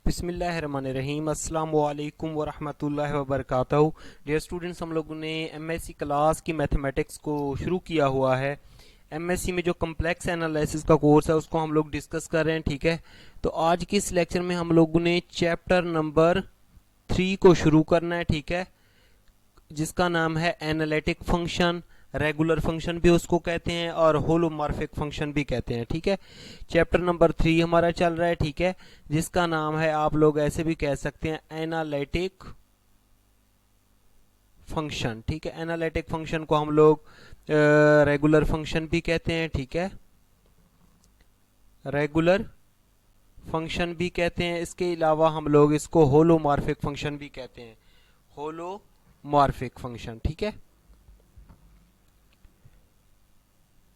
बिस्मिल्लाहिर्रहमानिर्रहीम अस्सलाम वालेकुम वरहमतुल्लाहि वबरकातुहू। डियर स्टूडेंट्स, हम लोगों ने एमएससी क्लास की मैथमेटिक्स को शुरू किया हुआ है। एमएससी में जो कम्प्लेक्स एनालिसिस का कोर्स है उसको हम लोग डिस्कस कर रहे हैं। ठीक है, तो आज की इस लेक्चर में हम लोगों ने चैप्टर नंबर 3 को शुरू करना है। ठीक है, जिसका नाम है एनालिटिक फंक्शन, रेगुलर फंक्शन भी उसको कहते हैं और होलोमॉर्फिक फंक्शन भी कहते हैं। ठीक है, चैप्टर नंबर 3 हमारा चल रहा है। ठीक है, जिसका नाम है, आप लोग ऐसे भी कह सकते हैं, एनालिटिक फंक्शन। ठीक है, एनालिटिक फंक्शन को हम लोग रेगुलर फंक्शन भी कहते हैं। ठीक है, रेगुलर फंक्शन भी कहते हैं। इसके अलावा हम लोग इसको होलोमॉर्फिक फंक्शन भी कहते हैं, होलोमॉर्फिक फंक्शन। ठीक है,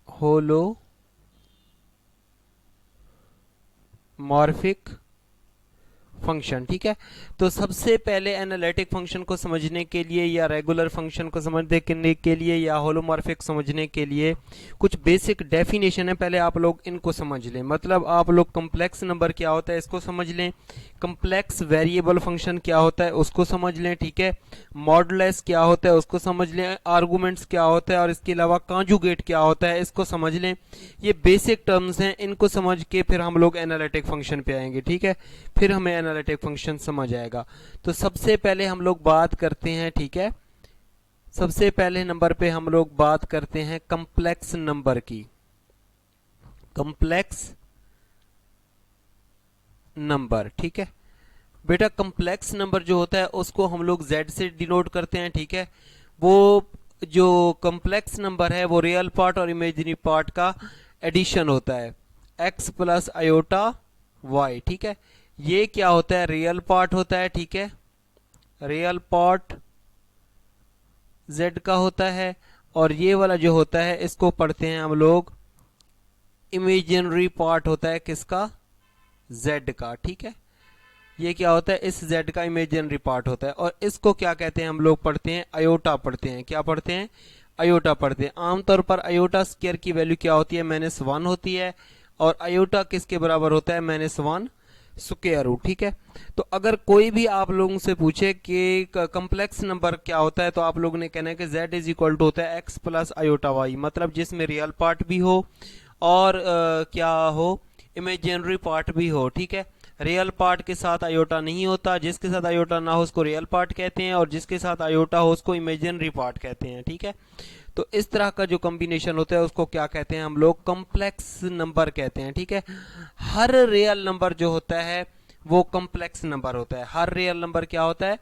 होलोमॉर्फिक फंक्शन। ठीक है, तो सबसे पहले एनालिटिक फंक्शन को समझने के लिए या रेगुलर फंक्शन को समझने के लिए या होलोमॉर्फिक समझने के लिए कुछ बेसिक डेफिनेशन है, पहले आप लोग इनको समझ लें। मतलब आप लोग कम्प्लेक्स नंबर क्या होता है इसको समझ लें, कम्प्लेक्स वेरिएबल फंक्शन क्या होता है उसको समझ लें। ठीक है, मॉडुलस क्या होता है उसको समझ लें, आर्गुमेंट्स क्या होता है और इसके अलावा कॉन्जुगेट क्या होता है इसको समझ लें। ये बेसिक टर्म्स हैं, इनको समझ के फिर हम लोग एनालिटिक फंक्शन पे आएंगे। ठीक है, फिर हमें एनालिटिक फंक्शन समझ आएगा। तो सबसे पहले हम लोग बात करते हैं, ठीक है, सबसे पहले नंबर पे हम लोग बात करते हैं कम्प्लेक्स नंबर की। कम्प्लेक्स नंबर, ठीक है बेटा, कम्प्लेक्स नंबर जो होता है उसको हम लोग z से डिनोट करते हैं। ठीक है, वो जो कम्प्लेक्स नंबर है वो रियल पार्ट और इमेजिनरी पार्ट का एडिशन होता है, x प्लस आयोटा y। ठीक है, ये क्या होता है, रियल पार्ट होता है। ठीक है, रियल पार्ट z का होता है और ये वाला जो होता है इसको पढ़ते हैं हम लोग इमेजिनरी पार्ट होता है, किसका, z का। ठीक है, ये क्या होता है, इस z का इमेजिनरी पार्ट होता है और इसको क्या कहते हैं, हम लोग पढ़ते हैं आयोटा पढ़ते हैं। क्या पढ़ते हैं, आयोटा पढ़ते हैं। आमतौर पर आयोटा स्क्वायर की वैल्यू क्या होती है, -1 होती है और आयोटा किसके बराबर होता है, -1 स्क्वायर रूट। ठीक है, तो अगर कोई भी आप लोगों से पूछे कि कम्प्लेक्स नंबर क्या होता है तो आप लोगों ने कहना है कि z इज इक्वल टू होता है x प्लस आयोटा y, मतलब जिसमें रियल पार्ट भी हो और क्या हो, इमेजिनरी पार्ट भी हो। ठीक है, रियल पार्ट के साथ आयोटा नहीं होता, जिसके साथ आयोटा ना हो उसको रियल पार्ट कहते हैं और जिसके साथ आयोटा हो उसको इमेजिनरी पार्ट कहते हैं। ठीक है, तो इस तरह का जो कॉम्बिनेशन होता है उसको क्या कहते हैं, हम लोग कम्प्लेक्स नंबर कहते हैं। ठीक है, हर रियल नंबर जो होता है वो कम्प्लेक्स नंबर होता है। हर रियल नंबर क्या होता है,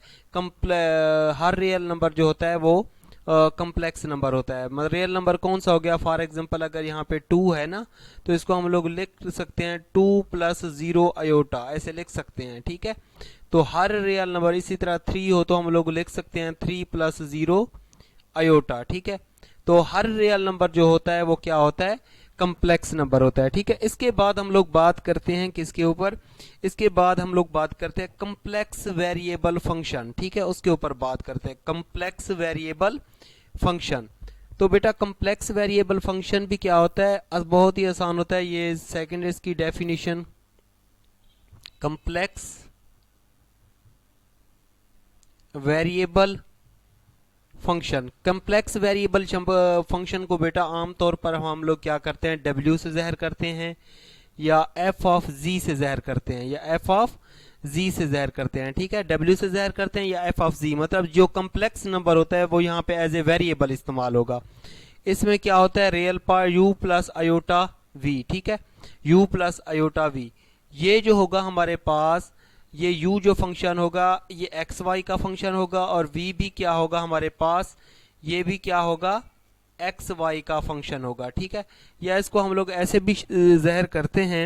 हर रियल नंबर जो होता है वो कम्प्लेक्स नंबर होता है। मतलब रियल नंबर कौन सा हो गया, फॉर एग्जांपल अगर यहाँ पे 2 है ना तो इसको हम लोग लिख सकते हैं 2 + 0 आयोटा, ऐसे लिख सकते हैं। ठीक है, तो हर रियल नंबर, इसी तरह 3 हो तो हम लोग लिख सकते हैं 3 + 0 आयोटा। ठीक है, तो हर रियल नंबर जो होता है वो क्या होता है, कम्प्लेक्स नंबर होता है। ठीक है, इसके बाद हम लोग बात करते हैं किसके ऊपर, इसके बाद हम लोग बात करते हैं कम्प्लेक्स वेरिएबल फंक्शन। ठीक है, उसके ऊपर बात करते हैं कम्प्लेक्स वेरिएबल फंक्शन। तो बेटा कम्प्लेक्स वेरिएबल फंक्शन भी क्या होता है, बहुत ही आसान होता है। ये सेकंड इसकी definition, complex variable function. Complex variable function को बेटा आमतौर पर हम लोग क्या करते हैं, w से ज़हर करते हैं या f ऑफ z से ज़हर करते हैं, या f ऑफ z से ज़हर करते हैं। ठीक है, w से ज़हर करते हैं या f ऑफ z, मतलब जो कम्प्लेक्स नंबर होता है वो यहाँ पे एज ए वेरिएबल इस्तेमाल होगा। इसमें क्या होता है, real part u plus iota v। ठीक है, u प्लस आयोटा v, ये जो होगा हमारे पास, ये u जो फंक्शन होगा ये एक्स वाई का फंक्शन होगा और v भी क्या होगा हमारे पास, ये भी क्या होगा, एक्स वाई का फंक्शन होगा। ठीक है, या इसको हम लोग ऐसे भी ज़हर करते हैं,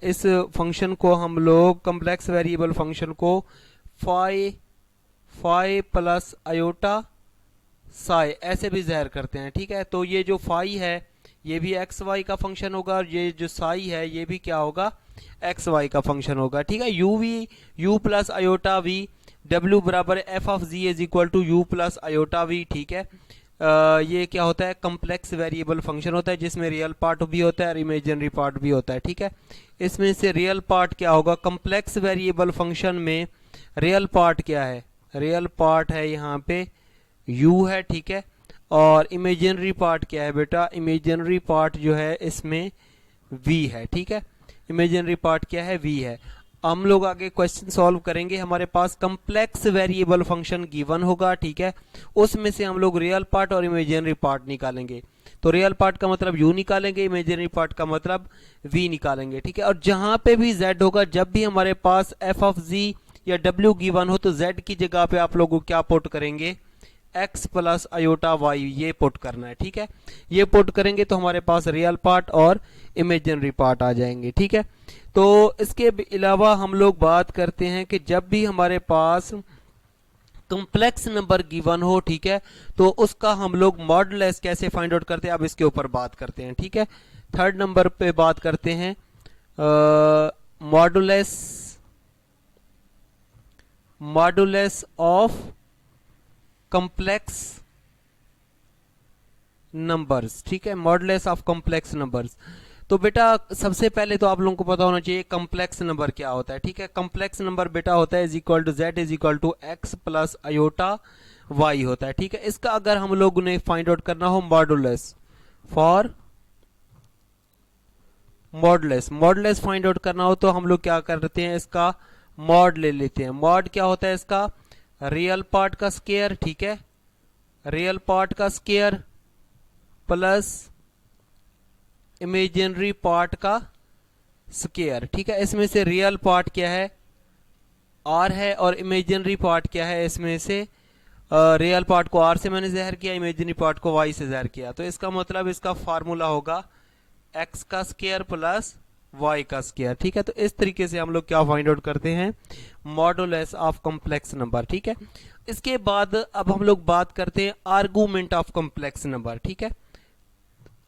इस फंक्शन को हम लोग कम्प्लेक्स वेरिएबल फंक्शन को फाई प्लस आयोटा साई ऐसे भी ज़हर करते हैं। ठीक है, तो ये जो फाई है ये भी एक्स वाई का फंक्शन होगा और ये जो साई है ये भी क्या होगा, एक्स वाई का फंक्शन होगा। ठीक है, u plus iota v, w बराबर f of z is equal to u plus iota v। ठीक है, ये क्या होता है, कम्प्लेक्स वेरिएबल फंक्शन होता है जिसमें रियल पार्ट भी होता है और इमेजिनरी पार्ट भी होता है, ठीक है। इसमें से रियल पार्ट क्या होगा, कम्प्लेक्स वेरिएबल फंक्शन में रियल पार्ट क्या है, रियल पार्ट है यहाँ पे u है, ठीक है। और इमेजिनरी पार्ट क्या है बेटा, इमेजिनरी पार्ट जो है इसमें v है, ठीक है। इमेजिनरी पार्ट क्या है, v है। हम लोग आगे क्वेश्चन सॉल्व करेंगे, हमारे पास कम्प्लेक्स वेरिएबल फंक्शन गिवन होगा, ठीक है। उसमें से हम लोग रियल पार्ट और इमेजिनरी पार्ट निकालेंगे। तो रियल पार्ट का मतलब u निकालेंगे, इमेजिनरी पार्ट का मतलब v निकालेंगे, ठीक है। और जहां पे भी z होगा, जब भी हमारे पास f ऑफ z या w गिवन हो, तो z की जगह पे आप लोग क्या पुट करेंगे, x प्लस अयोटा y, ये पुट करना है, ठीक है। ये पुट करेंगे तो हमारे पास रियल पार्ट और इमेजिनरी पार्ट आ जाएंगे, ठीक है। तो इसके अलावा हम लोग बात करते हैं कि जब भी हमारे पास कम्प्लेक्स नंबर गिवन हो, ठीक है, तो उसका हम लोग मॉडुलस कैसे फाइंड आउट करते हैं, अब इसके ऊपर बात करते हैं, ठीक है। थर्ड नंबर पे बात करते हैं मॉडुलस ऑफ कम्प्लेक्स नंबर्स, ठीक है, मॉडुलस ऑफ कम्प्लेक्स नंबर्स। तो बेटा सबसे पहले तो आप लोगों को पता होना चाहिए कम्प्लेक्स नंबर क्या होता है, ठीक है। कम्प्लेक्स नंबर बेटा होता है is equal to z is equal to X plus iota y होता है, ठीक है। इसका अगर हम लोग ने फाइंड आउट करना हो modulus, for modulus find out करना हो तो हम लोग क्या करते हैं, इसका मॉड ले लेते हैं। मॉड क्या होता है इसका, रियल पार्ट का स्क्वायर, ठीक है, रियल पार्ट का स्क्वायर प्लस इमेजिनरी पार्ट का स्क्वायर, ठीक है। इसमें से रियल पार्ट क्या है, r है, और इमेजिनरी पार्ट क्या है, इसमें से रियल पार्ट को r से मैंने ज़ाहिर किया, इमेजिनरी पार्ट को y से ज़ाहिर किया। तो इसका मतलब इसका फार्मूला होगा x का स्क्वायर प्लस y का स्क्वायर, ठीक है। तो इस तरीके से हम लोग क्या फाइंड आउट करते हैं, मॉडुलस ऑफ कम्प्लेक्स नंबर, ठीक है। इसके बाद अब हम लोग बात करते हैं आर्गुमेंट ऑफ कम्प्लेक्स नंबर, ठीक है।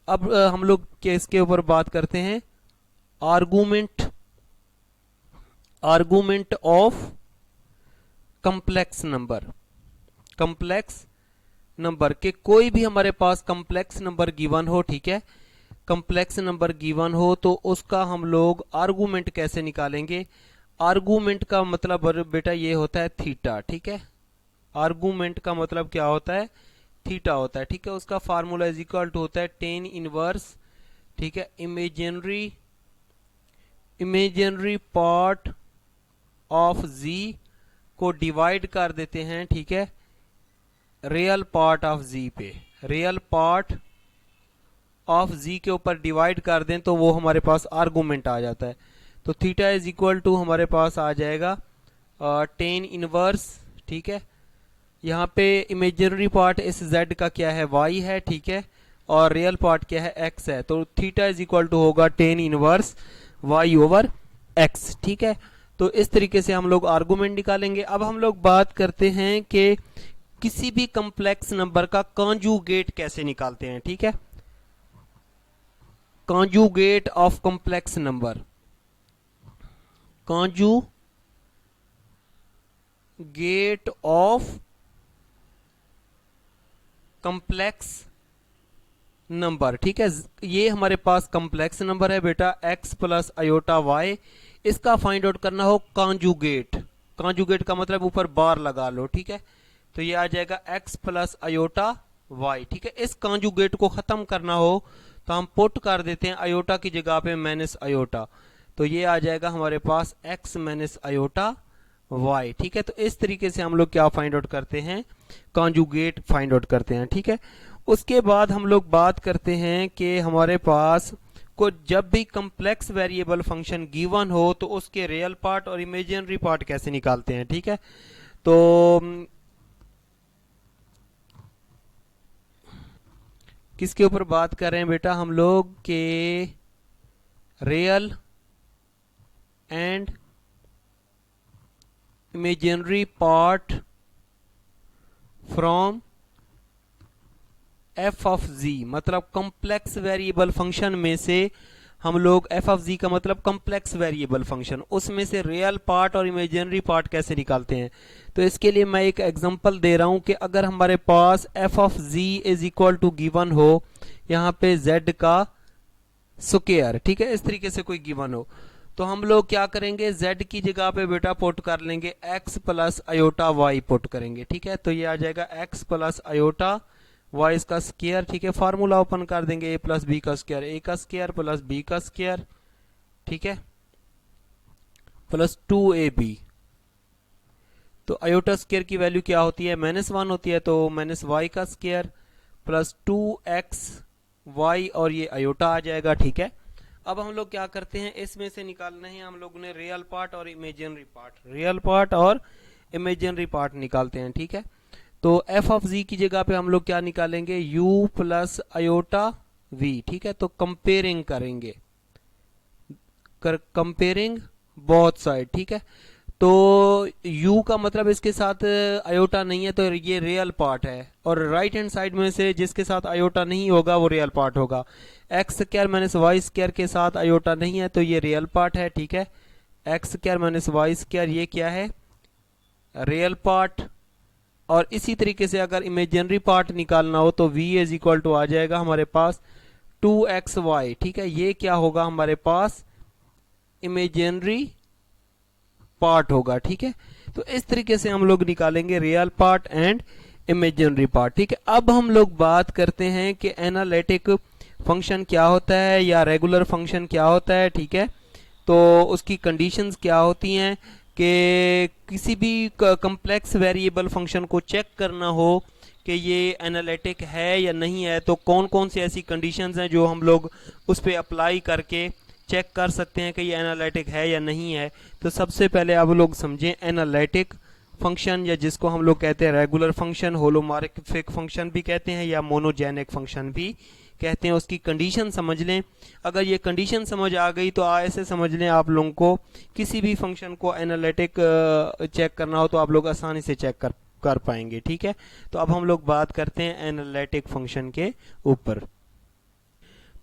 अब हम लोग इसके ऊपर बात करते हैं आर्गुमेंट ऑफ कम्प्लेक्स नंबर के कोई भी हमारे पास कम्प्लेक्स नंबर गिवन हो, ठीक है, कम्प्लेक्स नंबर गिवन हो तो उसका हम लोग आर्गुमेंट कैसे निकालेंगे। आर्गुमेंट का मतलब बेटा ये होता है थीटा, ठीक है। आर्गुमेंट का मतलब क्या होता है, थीटा होता है, ठीक है। उसका फार्मूला इज इक्वल टू होता है टेन इनवर्स, ठीक है, इमेजिनरी पार्ट ऑफ z को डिवाइड कर देते हैं, ठीक है, रियल पार्ट ऑफ z पे, रियल पार्ट ऑफ z के ऊपर डिवाइड कर दें तो वो हमारे पास आर्गुमेंट आ जाता है। तो थीटा इज इक्वल टू हमारे पास आ जाएगा टेन इनवर्स, ठीक है। यहाँ पे इमेजिनरी पार्ट इस z का क्या है, y है, ठीक है, और रियल पार्ट क्या है, x है। तो थीटा इज इक्वल टू होगा tan inverse y over x, ठीक है। तो इस तरीके से हम लोग आर्गुमेंट निकालेंगे। अब हम लोग बात करते हैं कि किसी भी कम्प्लेक्स नंबर का कॉन्जुगेट कैसे निकालते हैं, ठीक है। Conjugate of complex number, conjugate of complex number, ठीक है। ये हमारे पास कम्प्लेक्स नंबर है बेटा x प्लस अयोटा y, इसका फाइंड आउट करना हो कॉन्जुगेट। कॉन्जुगेट का मतलब ऊपर बार लगा लो, ठीक है। तो ये आ जाएगा x प्लस अयोटा y, ठीक है। इस कॉन्जुगेट को खत्म करना हो तो हम पुट कर देते हैं अयोटा की जगह पे माइनस अयोटा, तो ये आ जाएगा हमारे पास x माइनस अयोटा y, ठीक है। तो इस तरीके से हम लोग क्या फाइंड आउट करते हैं, कॉन्जुगेट फाइंड आउट करते हैं, ठीक है। उसके बाद हम लोग बात करते हैं कि हमारे पास को जब भी कम्प्लेक्स वेरिएबल फंक्शन गिवन हो तो उसके रियल पार्ट और इमेजिनरी पार्ट कैसे निकालते हैं, ठीक है। तो किसके ऊपर बात कर रहे हैं बेटा हम लोग के real and imaginary part from f of z, मतलब कम्प्लेक्स वेरिएबल फंक्शन में से हम लोग एफ ऑफ जी का मतलब कम्प्लेक्स वेरिएबल फंक्शन, उसमें से रियल पार्ट और इमेजिनरी पार्ट कैसे निकालते हैं। तो इसके लिए मैं एक एग्जांपल दे रहा हूं कि अगर हमारे पास F of G is equal to given हो यहाँ पे z का स्क्वायर, ठीक है, इस तरीके से कोई गिवन हो, तो हम लोग क्या करेंगे, z की जगह पे बेटा पुट कर लेंगे x plus iota y put करेंगे, ठीक है। तो ये आ जाएगा x प्लस अयोटा y इसका स्क्वायर, ठीक है। फार्मूला ओपन कर देंगे a प्लस बी का स्क्वायर, a का स्क्वायर प्लस b का स्क्वायर, ठीक है, प्लस 2ab। तो अयोटा स्क्वायर की वैल्यू क्या होती है, -1 होती है, तो माइनस y का स्क्वायर प्लस 2xy और ये अयोटा आ जाएगा, ठीक है। अब हम लोग क्या करते हैं, इसमें से निकालना है हम लोग ने रियल पार्ट और इमेजिनरी पार्ट, रियल पार्ट और इमेजिनरी पार्ट निकालते हैं, ठीक है। तो एफ ऑफ जी की जगह पे हम लोग क्या निकालेंगे, u प्लस अयोटा v, ठीक है। तो कंपेयरिंग करेंगे, कंपेयरिंग बोथ साइड, ठीक है। तो u का मतलब इसके साथ अयोटा नहीं है, तो ये रियल पार्ट है, और राइट हैंड साइड में से जिसके साथ अयोटा नहीं होगा वो रियल पार्ट होगा। X square minus Y square के साथ अयोटा नहीं है, तो ये रियल पार्ट है, ठीक है। X square minus Y square ये क्या है, रियल पार्ट। और इसी तरीके से अगर इमेजिनरी पार्ट निकालना हो तो v इज इक्वल टू आ जाएगा हमारे पास 2xy, ठीक है। ये क्या होगा, हमारे पास इमेजिनरी पार्ट होगा, ठीक है। तो इस तरीके से हम लोग निकालेंगे real part and imaginary part, ठीक है। अब हम लोग बात करते हैं कि एनालिटिक फंक्शन क्या होता है या रेगुलर फंक्शन क्या होता है, ठीक है। तो उसकी कंडीशंस क्या होती हैं कि किसी भी कम्प्लेक्स वेरिएबल फंक्शन को चेक करना हो कि ये एनालिटिक है या नहीं है, तो कौन कौन सी ऐसी कंडीशंस हैं जो हम लोग उस पर अप्लाई करके चेक कर सकते हैं कि ये एनालिटिक है या नहीं है। तो सबसे पहले आप लोग समझें एनालिटिक फंक्शन, या जिसको हम लोग कहते हैं रेगुलर फंक्शन, होलोमॉर्फिक फंक्शन भी कहते हैं या मोनोजेनिक फंक्शन भी कहते हैं, उसकी कंडीशन समझ लें। अगर ये कंडीशन समझ आ गई तो ऐसे समझ लें आप लोगों को किसी भी फंक्शन को एनालिटिक चेक करना हो तो आप लोग आसानी से चेक कर पाएंगे, ठीक है। तो अब हम लोग बात करते हैं एनालिटिक फंक्शन के ऊपर।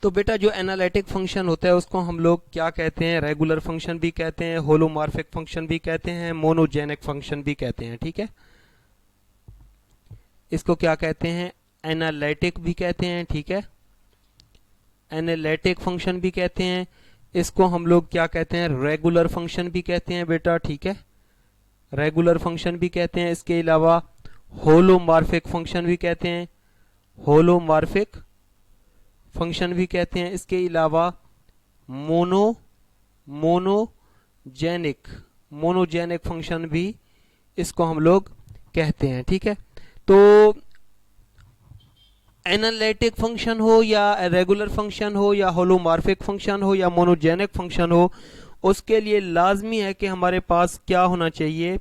तो बेटा जो एनालिटिक फंक्शन होता है उसको हम लोग क्या कहते हैं, रेगुलर फंक्शन भी कहते हैं, होलोमॉर्फिक फंक्शन भी कहते हैं, मोनोजेनिक फंक्शन भी कहते हैं, ठीक है। इसको क्या कहते हैं, एनालिटिक भी कहते हैं, ठीक है, एनालिटिक फंक्शन भी कहते हैं। इसको हम लोग क्या कहते हैं, रेगुलर फंक्शन भी कहते हैं बेटा, ठीक है, रेगुलर फंक्शन भी कहते हैं। इसके अलावा होलोमॉर्फिक फंक्शन भी कहते हैं, होलोमॉर्फिक फंक्शन भी कहते हैं। इसके अलावा मोनोजेनिक फंक्शन भी इसको हम लोग कहते हैं, ठीक है। तो एनालिटिक फंक्शन हो या रेगुलर फंक्शन हो या होलोमॉर्फिक फंक्शन हो या मोनोजेनिक फंक्शन हो, उसके लिए लाजमी है कि हमारे पास क्या होना चाहिए,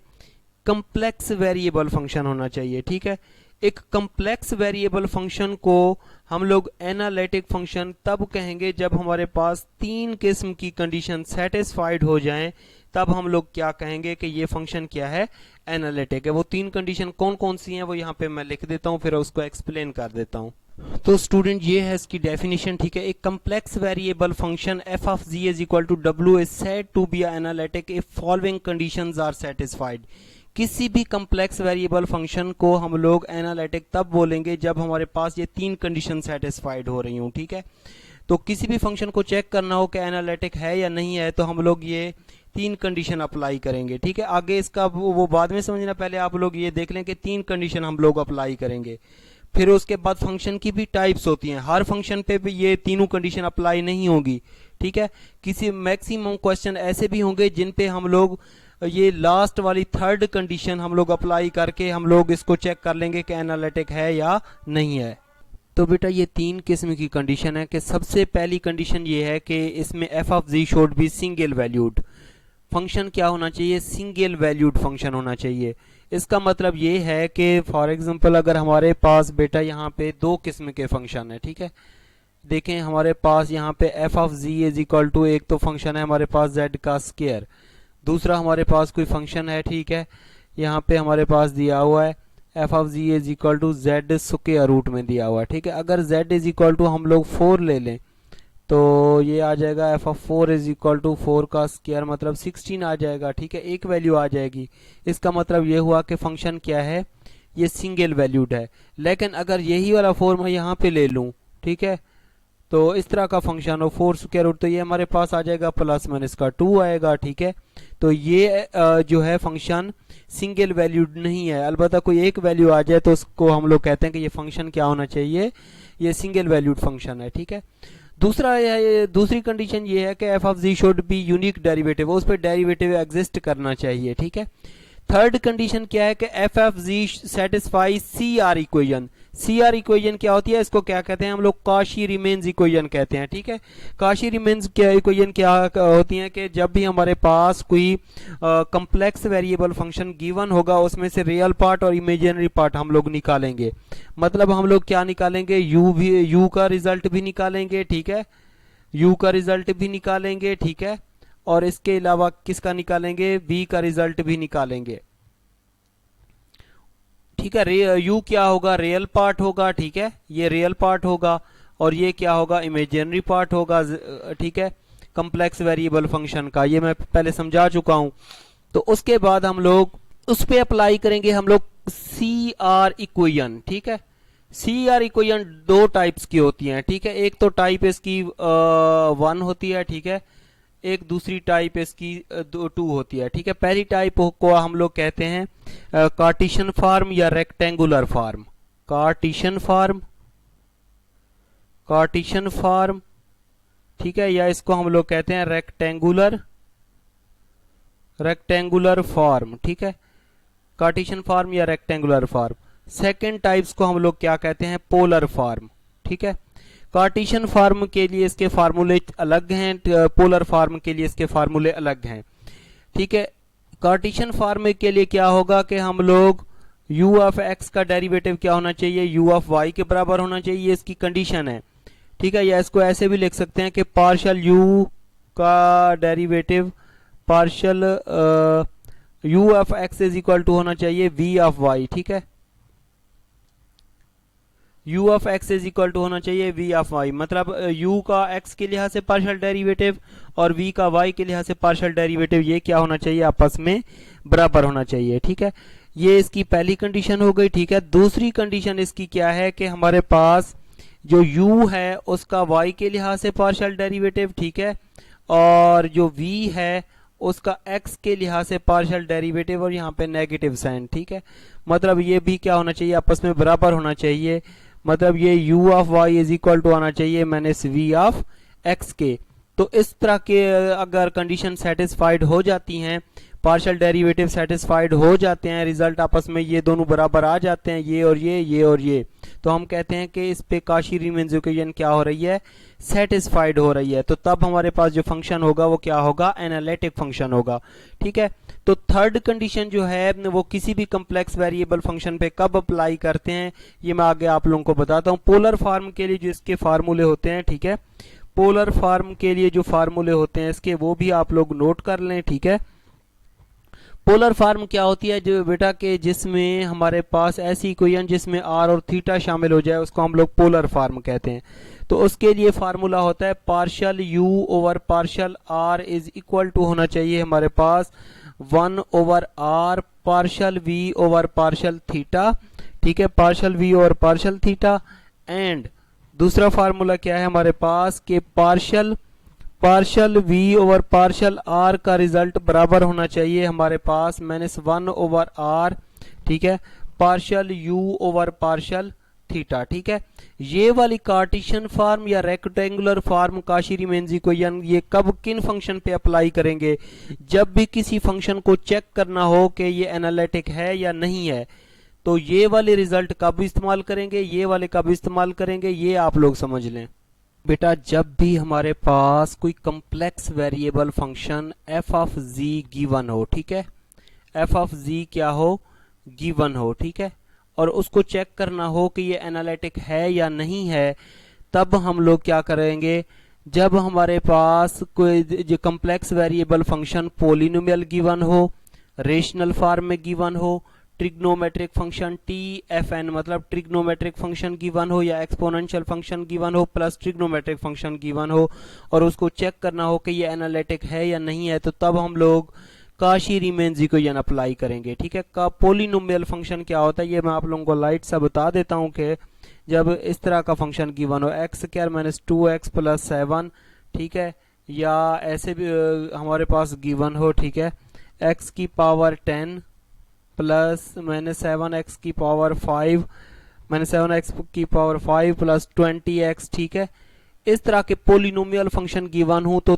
कम्प्लेक्स वेरिएबल फंक्शन होना चाहिए, ठीक है। एक कम्प्लेक्स वेरिएबल फंक्शन को हम लोग एनालिटिक फंक्शन तब कहेंगे जब हमारे पास 3 किस्म की कंडीशन सेटिस्फाइड हो जाएं, तब हम लोग क्या कहेंगे कि ये फंक्शन क्या है, एनालिटिक है। वो 3 कंडीशन कौन कौन सी हैं वो यहाँ पे मैं लिख देता हूँ, फिर उसको एक्सप्लेन कर देता हूँ। तो स्टूडेंट ये है इसकी डेफिनेशन, ठीक है। एक complex variable function F of G is equal to W is said to be analytic if following conditions are satisfied. किसी भी कम्प्लेक्स वेरिएबल फंक्शन को हम लोग एनालिटिक तब बोलेंगे जब हमारे पास ये 3 कंडीशन सेटिस्फाइड हो रही हूँ, ठीक है। तो किसी भी फंक्शन को चेक करना हो कि एनालिटिक है या नहीं है, तो हम लोग ये 3 कंडीशन अप्लाई करेंगे, ठीक है। आगे इसका वो बाद में समझना, पहले आप लोग ये देख लें कि 3 कंडीशन हम लोग अप्लाई करेंगे। फिर उसके बाद फंक्शन की भी टाइप्स होती हैं, हर फंक्शन पे भी ये तीनों कंडीशन अप्लाई नहीं होगी, ठीक है। किसी मैक्सिमम क्वेश्चन ऐसे भी होंगे जिन पे हम लोग ये लास्ट वाली 3rd कंडीशन हम लोग अप्लाई करके हम लोग इसको चेक कर लेंगे कि एनालिटिक है या नहीं है। तो बेटा ये 3 किस्म की कंडीशन है कि सबसे पहली कंडीशन ये है कि इसमें F of G should be single valued. Function क्या होना चाहिए, सिंगल वैल्यूड फंक्शन होना चाहिए। इसका मतलब ये है कि फॉर एग्जांपल अगर हमारे पास बेटा यहाँ पे 2 किस्म के फंक्शन है, ठीक है। देखें हमारे पास यहाँ पे F of G is equal to, एक तो फंक्शन है हमारे पास जेड का स्क्वायर, दूसरा हमारे पास कोई फंक्शन है, ठीक है, यहाँ पे हमारे पास दिया हुआ है F of G is equal to Z square root में दिया हुआ है, ठीक है। अगर जेड इज इक्वल टू हम लोग 4 ले लें तो ये आ जाएगा F of 4 is equal to 4 का स्क्वायर मतलब 16 आ जाएगा, ठीक है, एक वैल्यू आ जाएगी। इसका मतलब ये हुआ कि फंक्शन क्या है, ये सिंगल वैल्यूड है। लेकिन अगर यही वाला 4 मैं यहाँ पे ले लूँ, ठीक है, तो इस तरह का फंक्शन हो 4 स्क्वायर रूट, तो ये हमारे पास आ जाएगा प्लस माइनस का 2 आएगा, ठीक है। तो ये जो है फंक्शन सिंगल वैल्यूड नहीं है, अलबत्ता कोई एक वैल्यू आ जाए तो उसको हम लोग कहते हैं कि ये फंक्शन क्या होना चाहिए, ये सिंगल वैल्यूड फंक्शन है, ठीक है। दूसरी कंडीशन ये है कि F of G should be unique derivative, उस पर डेरिवेटिव एग्जिस्ट करना चाहिए, ठीक है। थर्ड कंडीशन क्या है कि F F G satisfy C R equation. C R equation क्या होती है, इसको क्या कहते हैं हम लोग, काशी रिमेन्स इक्वेशन कहते हैं, ठीक है। काशी रिमेन्स इक्वेशन क्या होती है कि जब भी हमारे पास कोई कम्प्लेक्स वेरिएबल फंक्शन गिवन होगा, उसमें से रियल पार्ट और इमेजिनरी पार्ट हम लोग निकालेंगे। मतलब हम लोग क्या निकालेंगे, यू का रिजल्ट भी निकालेंगे, ठीक है, यू का रिजल्ट भी निकालेंगे, ठीक है, और इसके अलावा किसका निकालेंगे, v का रिजल्ट भी निकालेंगे, ठीक है। यू क्या होगा, रियल पार्ट होगा, ठीक है, ये रियल पार्ट होगा, और ये क्या होगा, इमेजिनरी पार्ट होगा, ठीक है, कम्प्लेक्स वेरिएबल फंक्शन का, ये मैं पहले समझा चुका हूं। तो उसके बाद हम लोग उस पे अप्लाई करेंगे हम लोग सी आर इक्वेशन, ठीक है। सी आर इक्वेशन दो टाइप्स की होती हैं, ठीक है, एक तो टाइप इसकी 1 होती है, ठीक है, एक दूसरी टाइप इसकी 2 होती है, ठीक है। पहली टाइप को हम लोग कहते हैं कार्टिशियन फॉर्म या रेक्टेंगुलर फॉर्म, कार्टिशियन फॉर्म, ठीक है, या इसको हम लोग कहते हैं रेक्टेंगुलर फॉर्म, ठीक है, कार्टिशियन फॉर्म या रेक्टेंगुलर फॉर्म। सेकेंड टाइप्स को हम लोग क्या कहते हैं, पोलर फॉर्म, ठीक है। कार्टिशियन फॉर्म के लिए इसके फार्मूले अलग हैं, पोलर फॉर्म के लिए इसके फार्मूले अलग हैं, ठीक है। कार्टिशियन फॉर्म के लिए क्या होगा कि हम लोग u ऑफ x का डेरिवेटिव क्या होना चाहिए, u ऑफ y के बराबर होना चाहिए, इसकी कंडीशन है, ठीक है। या इसको ऐसे भी लिख सकते हैं कि पार्शियल u का derivative partial u of x is equal to होना चाहिए v ऑफ y, ठीक है, u of x is equal to होना चाहिए v ऑफ y, मतलब u का x के लिहाज से पार्शियल डेरिवेटिव और v का y के लिहाज से पार्शियल डेरिवेटिव, ये क्या होना चाहिए, आपस में बराबर होना चाहिए, ठीक है। ये इसकी पहली कंडीशन हो गई, ठीक है। दूसरी कंडीशन इसकी क्या है कि हमारे पास जो u है उसका y के लिहाज से पार्शियल डेरिवेटिव, ठीक है, और जो v है उसका x के लिहाज से पार्शियल डेरिवेटिव, और यहाँ पे नेगेटिव साइन, ठीक है। मतलब ये भी क्या होना चाहिए, आपस में बराबर होना चाहिए, मतलब ये u of y is equal to आना चाहिए माइनस v ऑफ x के। तो इस तरह के अगर कंडीशन सेटिस्फाइड हो जाती हैं, पार्शियल डेरिवेटिव सेटिस्फाइड हो जाते हैं, रिजल्ट आपस में ये दोनों बराबर आ जाते हैं, ये और ये, तो हम कहते हैं कि इस पे काशी रीमैन्स इक्वेशन क्या हो रही है, सेटिस्फाइड हो रही है। तो तब हमारे पास जो फंक्शन होगा वो क्या होगा, एनालिटिक फंक्शन होगा, ठीक है। तो थर्ड कंडीशन जो है वो किसी भी कम्प्लेक्स वेरिएबल फंक्शन पे कब अप्लाई करते हैं, ये मैं आगे आप लोगों को बताता हूँ। पोलर फॉर्म के लिए जो इसके फार्मूले होते हैं, ठीक है, पोलर फॉर्म के लिए जो फार्मूले होते हैं इसके, वो भी आप लोग नोट कर लें, ठीक है। पोलर फॉर्म क्या होती है, जो बेटा के जिसमें हमारे पास ऐसी इक्वेशन जिसमें r और थीटा शामिल हो जाए, उसको हम लोग पोलर फॉर्म कहते हैं। तो उसके लिए फार्मूला होता है partial u over partial r is equal to होना चाहिए हमारे पास 1 over r partial v over partial theta, ठीक है, partial v over partial theta. And दूसरा फार्मूला क्या है हमारे पास कि partial v over partial r का रिजल्ट बराबर होना चाहिए हमारे पास -1 ओवर r, ठीक है, partial u over partial theta, ठीक है। ये वाली कार्टिशियन फॉर्म या रेक्टेंगुलर फॉर्म काशी रीमैन्स इक्वेशन ये कब किन फंक्शन पे अप्लाई करेंगे, जब भी किसी फंक्शन को चेक करना हो कि ये एनालिटिक है या नहीं है, तो ये वाले रिजल्ट कब इस्तेमाल करेंगे, ये वाले कब इस्तेमाल करेंगे, ये आप लोग समझ लें। बेटा जब भी हमारे पास कोई complex variable function f of z given हो, ठीक है, f ऑफ z क्या हो, गिवन हो, ठीक है, और उसको चेक करना हो कि ये एनालिटिक है या नहीं है, तब हम लोग क्या करेंगे, जब हमारे पास कोई जो complex variable function polynomial given हो, रेशनल फॉर्म में गिवन हो, trigonometric function T F N, मतलब ट्रिग्नोमेट्रिक फंक्शन गिवन हो या एक्सपोनेंशियल फंक्शन गिवन हो प्लस ट्रिग्नोमेट्रिक फंक्शन गिवन हो और उसको चेक करना हो कि ये एनालिटिक है या नहीं है, तो तब हम लोग काशी रीमेन्स इक्वेशन अप्लाई करेंगे। ठीक है, का पोलिनोमियल फंक्शन क्या होता है ये मैं आप लोगों को लाइट सा बता देता हूँ कि जब इस तरह का फंक्शन गिवन हो x square minus 2x plus 7, ठीक है, या ऐसे भी हमारे पास गिवन हो, ठीक है, x की पावर 10 प्लस माइनस 7x की पावर 5 माइनस 7x की पावर 5 प्लस 20x, ठीक है, इस तरह के पोलिनोमियल फंक्शन गिवन हो तो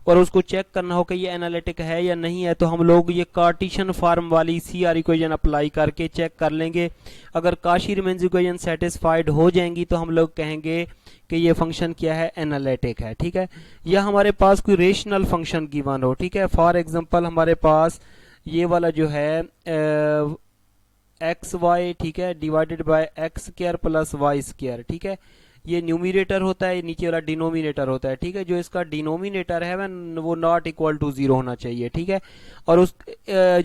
और उसको चेक करना हो कि ये एनालिटिक है या नहीं है, तो हम लोग ये कार्टेशियन फॉर्म वाली सी आर इक्वेशन अप्लाई करके चेक कर लेंगे। अगर काशी रीमेन्स इक्वेशन सेटिस्फाइड हो जाएंगी तो हम लोग कहेंगे कि ये फंक्शन क्या है, एनालिटिक है। ठीक है, या हमारे पास कोई रेशनल फंक्शन गिवन हो, ठीक है, फॉर एग्जांपल हमारे पास ये वाला जो है एक्स वाई, ठीक है, divided by x square plus y square, ठीक है, ये न्यूमिनेटर होता है, नीचे वाला डिनोमिनेटर होता है। ठीक है, जो इसका डिनोमिनेटर है वो नॉट इक्वल टू 0 होना चाहिए। ठीक है, और उस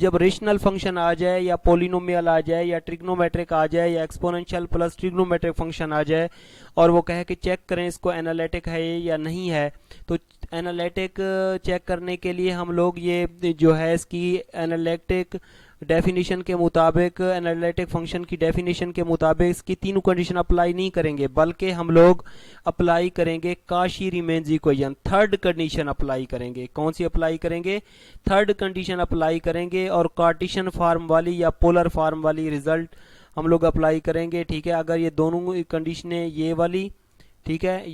जब रेशनल फंक्शन आ जाए या पोलिनोमियल आ जाए या ट्रिग्नोमेट्रिक आ जाए या एक्सपोनेंशियल प्लस ट्रिग्नोमेट्रिक फंक्शन आ जाए और वो कहे कि चेक करें इसको एनालिटिक है या नहीं है, तो एनालिटिक चेक करने के लिए हम लोग ये जो है इसकी एनालिटिक डेफिनेशन के मुताबिक, एनालिटिक फंक्शन की डेफिनेशन के मुताबिक इसकी तीनों कंडीशन अप्लाई नहीं करेंगे, बल्कि हम लोग अप्लाई करेंगे Cauchy Riemann's equation, third condition apply करेंगे। कौन सी अप्लाई करेंगे? थर्ड कंडीशन अप्लाई करेंगे और कार्टेशियन फॉर्म वाली या पोलर फॉर्म वाली रिजल्ट हम लोग अप्लाई करेंगे। ठीक है, अगर ये दोनों कंडीशनें ये वाली, ठीक है,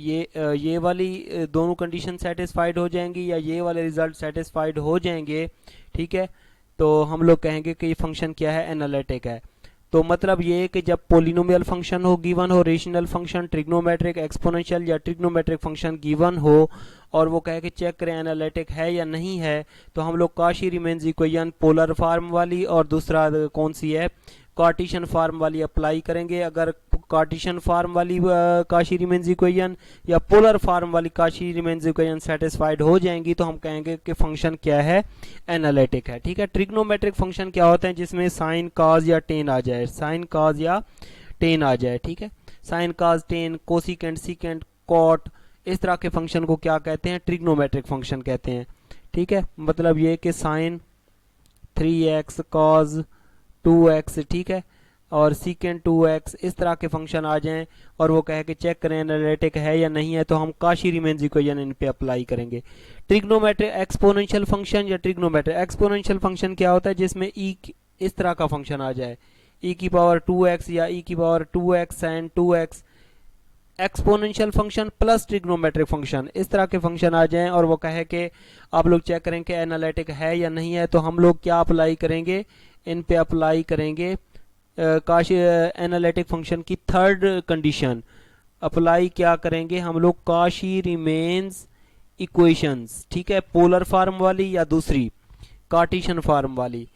ये वाली दोनों कंडीशन सेटिस्फाइड हो जाएंगी या ये वाले रिजल्ट सेटिस्फाइड हो जाएंगे, ठीक है, तो हम लोग कहेंगे कि ये फंक्शन क्या है, एनालिटिक है। तो मतलब ये कि जब पोलिनोमियल फंक्शन हो गिवन हो, रेशनल फंक्शन, ट्रिग्नोमेट्रिक, एक्सपोनेंशियल या ट्रिग्नोमेट्रिक फंक्शन गिवन हो और वो कहे कि चेक करें एनालिटिक है या नहीं है, तो हम लोग Kashi Riemann's equation polar form वाली और दूसरा कौन सी है, कार्टेशियन फॉर्म वाली अप्लाई करेंगे। अगर कार्टेशियन फॉर्म वाली काशी रीमेन्स इक्वेशन या पोलर फॉर्म वाली काशी रीमेन्स इक्वेशन सेटिस्फाइड हो जाएंगी तो हम कहेंगे कि फंक्शन क्या है, एनालिटिक है। ठीक है, ट्रिग्नोमेट्रिक फंक्शन क्या होते हैं? जिसमें साइन कॉज या टेन आ जाए, साइन कॉज या टेन आ जाए। ठीक है, sine cos tan, cosecant, secant, cot, इस तरह के फंक्शन को क्या कहते हैं? ट्रिग्नोमेट्रिक फंक्शन कहते हैं। ठीक है, मतलब ये कि साइन 3x कॉज 2x, ठीक है, और सीकेंट 2x, इस तरह के फंक्शन आ जाएं और वो कहे कि चेक करें एनालिटिक है या नहीं है, तो हम काशी रीमेन्स इक्वेशन इन पे अप्लाई करेंगे। ट्रिग्नोमेट्रिक एक्सपोनेंशियल फंक्शन या ट्रिग्नोमेट्रिक एक्सपोनेंशियल फंक्शन क्या होता है? जिसमें इस तरह का फंक्शन आ जाए, e की पावर 2x या e की power 2x sin 2x, exponential function plus trigonometric function, इस तरह के फंक्शन आ जाएं और वो कहे कि आप लोग चेक करें कि एनालिटिक है या नहीं है, तो हम लोग क्या अप्लाई करेंगे? इन पे अप्लाई करेंगे काशी एनालिटिक फंक्शन की थर्ड कंडीशन अप्लाई क्या करेंगे हम लोग? काशी रीमेन्स इक्वेशंस। ठीक है, पोलर फॉर्म वाली या दूसरी कार्टेशियन फॉर्म वाली,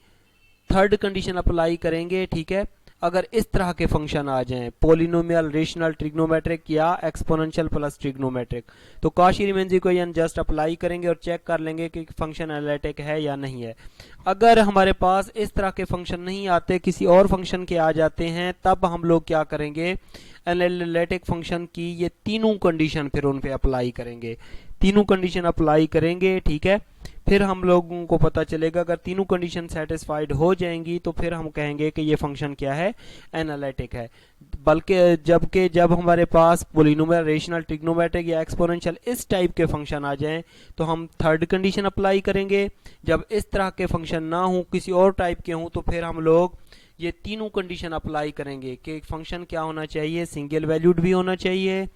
थर्ड कंडीशन अप्लाई करेंगे। ठीक है, अगर इस तरह के फंक्शन आ जाएं, पोलिनोमियल, रेशनल, ट्रिग्नोमेट्रिक या एक्सपोनेंशियल प्लस ट्रिग्नोमेट्रिक, तो Kashi Riemann's equation just apply करेंगे और चेक कर लेंगे कि फंक्शन एनालिटिक है या नहीं है। अगर हमारे पास इस तरह के फंक्शन नहीं आते, किसी और फंक्शन के आ जाते हैं, तब हम लोग क्या करेंगे? एनालिटिक फंक्शन की ये तीनों कंडीशन फिर उन पे अप्लाई करेंगे, तीनों कंडीशन अप्लाई करेंगे। ठीक है, फिर हम लोगों को पता चलेगा अगर तीनों कंडीशन सेटिस्फाइड हो जाएंगी तो फिर हम कहेंगे कि ये फंक्शन क्या है, एनालिटिक है। बल्कि जब हमारे पास पोलिनोमियल, रेशनल, ट्रिग्नोमेट्रिक या एक्सपोनेंशियल इस टाइप के फंक्शन आ जाएं तो हम थर्ड कंडीशन अप्लाई करेंगे। जब इस तरह के फंक्शन ना हो, किसी और टाइप के हों, तो फिर हम लोग ये तीनों कंडीशन अप्लाई करेंगे कि फंक्शन क्या होना चाहिए, सिंगल वैल्यूड भी होना चाहिए,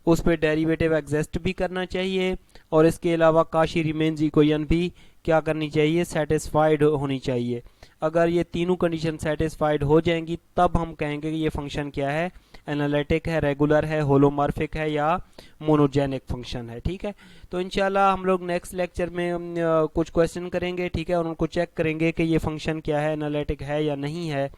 उस पर डेरिवेटिव एग्जिस्ट भी करना चाहिए, और इसके अलावा काशी रीमेन्स इक्वेशन भी क्या करनी चाहिए, सेटिस्फाइड होनी चाहिए। अगर ये तीनों कंडीशन सेटिस्फाइड हो जाएंगी तब हम कहेंगे कि ये फंक्शन क्या है, एनालिटिक है, रेगुलर है, होलोमॉर्फिक है या मोनोजेनिक फंक्शन है। ठीक है, तो इंशाल्लाह हम लोग नेक्स्ट लेक्चर में कुछ क्वेश्चन करेंगे, ठीक है, और उनको चेक करेंगे कि ये फंक्शन क्या है, एनालिटिक है या नहीं है।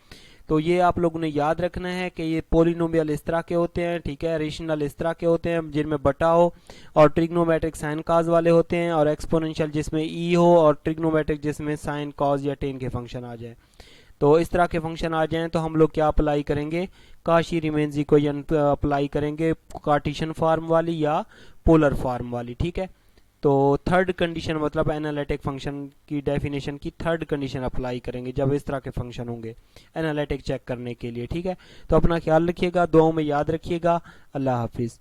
तो ये आप लोगों ने याद रखना है कि ये पोलिनोमियल इस तरह के होते हैं, ठीक है, रेशनल इस तरह के होते हैं जिनमें बटा हो, और ट्रिग्नोमेट्रिक साइन कॉज वाले होते हैं, और एक्सपोनेंशियल जिसमें ई हो, और ट्रिग्नोमेट्रिक जिसमें साइन कॉज या टेन के फंक्शन आ जाए। तो इस तरह के फंक्शन आ जाएं तो हम लोग क्या अप्लाई करेंगे, काशी रीमेन्स इक्वेशन अप्लाई करेंगे, कार्टेशियन फॉर्म वाली या पोलर फॉर्म वाली। ठीक है, तो थर्ड कंडीशन मतलब एनालिटिक फंक्शन की डेफिनेशन की थर्ड कंडीशन अप्लाई करेंगे जब इस तरह के फंक्शन होंगे एनालिटिक चेक करने के लिए। ठीक है, तो अपना ख्याल रखिएगा, दुआओं में याद रखिएगा। अल्लाह हाफिज़।